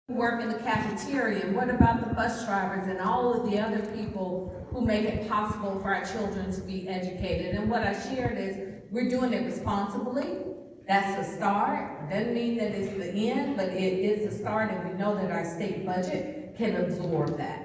who work in the cafeteria? And what about the bus drivers and all of the other people who make it possible for our children to be educated? And what I shared is, we're doing it responsibly. That's a start. Doesn't mean that it's the end, but it is a start, and we know that our state budget can absorb that.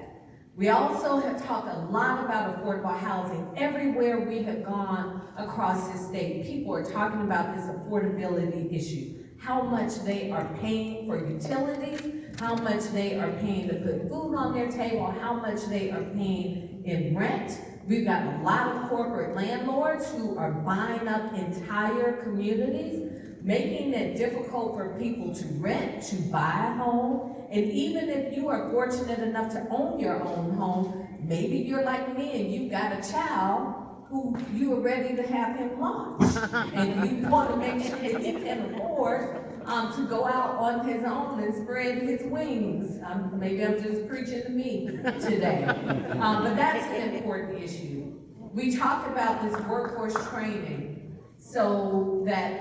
We also have talked a lot about affordable housing. Everywhere we have gone across the state, people are talking about this affordability issue. How much they are paying for utilities, how much they are paying to put food on their table, how much they are paying in rent. We've got a lot of corporate landlords who are buying up entire communities, making it difficult for people to rent, to buy a home. And even if you are fortunate enough to own your own home, maybe you're like me and you've got a child who you are ready to have him lunch. And you want to make sure that he can afford to go out on his own and spread his wings. Maybe I'm just preaching to me today. But that's an important issue. We talked about this workforce training so that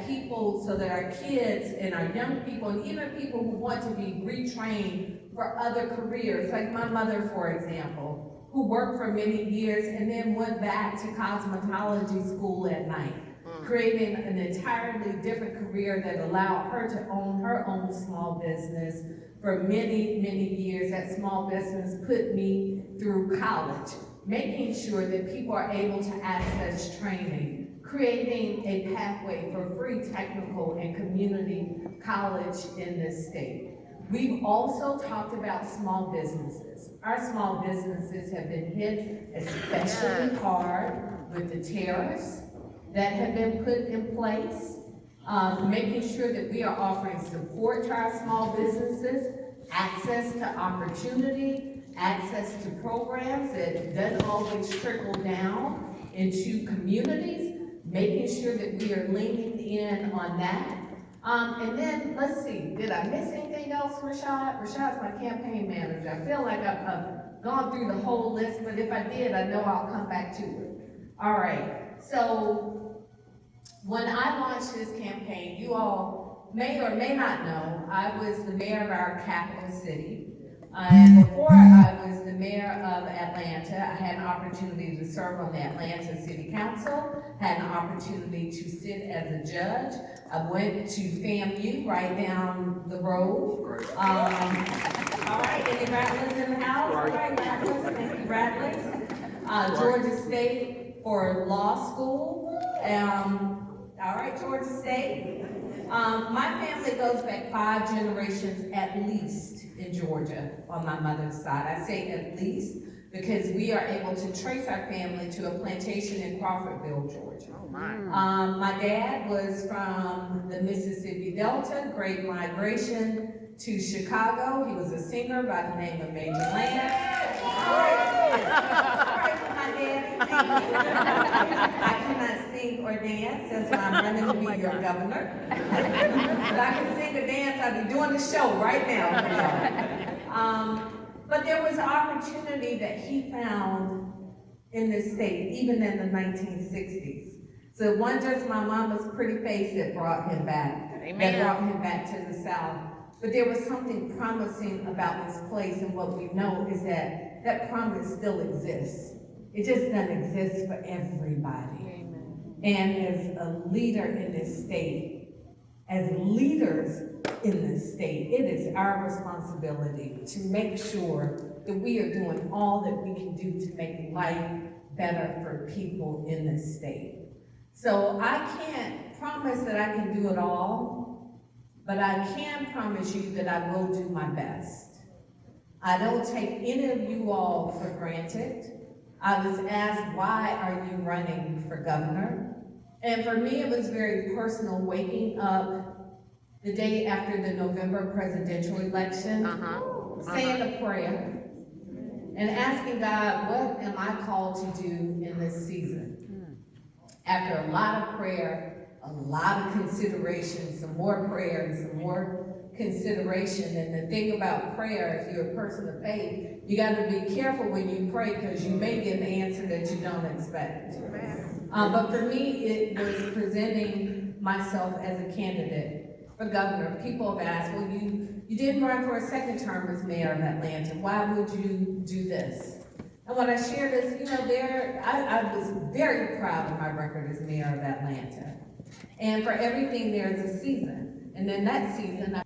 our kids and our young people, and even people who want to be retrained for other careers, like my mother, for example, who worked for many years and then went back to cosmetology school at night, creating an entirely different career that allowed her to own her own small business for many, many years. That small business put me through college, making sure that people are able to access training, creating a pathway for free technical and community college in this state. We've also talked about small businesses. Our small businesses have been hit especially hard with the tariffs that have been put in place, making sure that we are offering support to our small businesses, access to opportunity, access to programs that doesn't always trickle down into communities, making sure that we are leaning in on that. And then, let's see, did I miss anything else, Rashad? Rashad's my campaign manager. I feel like I've gone through the whole list, but if I did, I know I'll come back to it. All right, so when I launched this campaign, you all may or may not know, I was the mayor of our capital city. And before I was the mayor of Atlanta, I had an opportunity to serve on the Atlanta City Council, had an opportunity to sit as a judge. I went to FAMU right down the road. All right, any Rattlers in the house? All right, Rattlers, thank you, Rattlers. Georgia State for law school. All right, Georgia State. My family goes back 5 generations at least in Georgia on my mother's side. I say at least because we are able to trace our family to a plantation in Crawfordville, Georgia. Oh my. My dad was from the Mississippi Delta, Great Migration to Chicago. He was a singer by the name of Major Lance. All right, my daddy. I cannot sing or dance, that's why I'm running to be your governor. But I can sing or dance, I'll be doing the show right now. But there was an opportunity that he found in this state, even in the 1960s. So it wasn't just my mama's pretty face that brought him back, that brought him back to the South. But there was something promising about this place, and what we know is that that promise still exists. It just doesn't exist for everybody. Amen. And as a leader in this state, as leaders in this state, it is our responsibility to make sure that we are doing all that we can do to make life better for people in this state. So I can't promise that I can do it all, but I can promise you that I will do my best. I don't take any of you all for granted. I was asked, why are you running for governor? And for me, it was very personal, waking up the day after the November presidential election, saying a prayer and asking God, what am I called to do in this season? After a lot of prayer, a lot of consideration, some more prayer and some more consideration. And the thing about prayer, if you're a person of faith, you got to be careful when you pray, because you may get an answer that you don't expect. But for me, it was presenting myself as a candidate for governor, people have asked, well, you didn't run for a second term as mayor of Atlanta, why would you do this? And what I shared is, you know, I was very proud of my record as mayor of Atlanta. And for everything, there's a season. And in that season,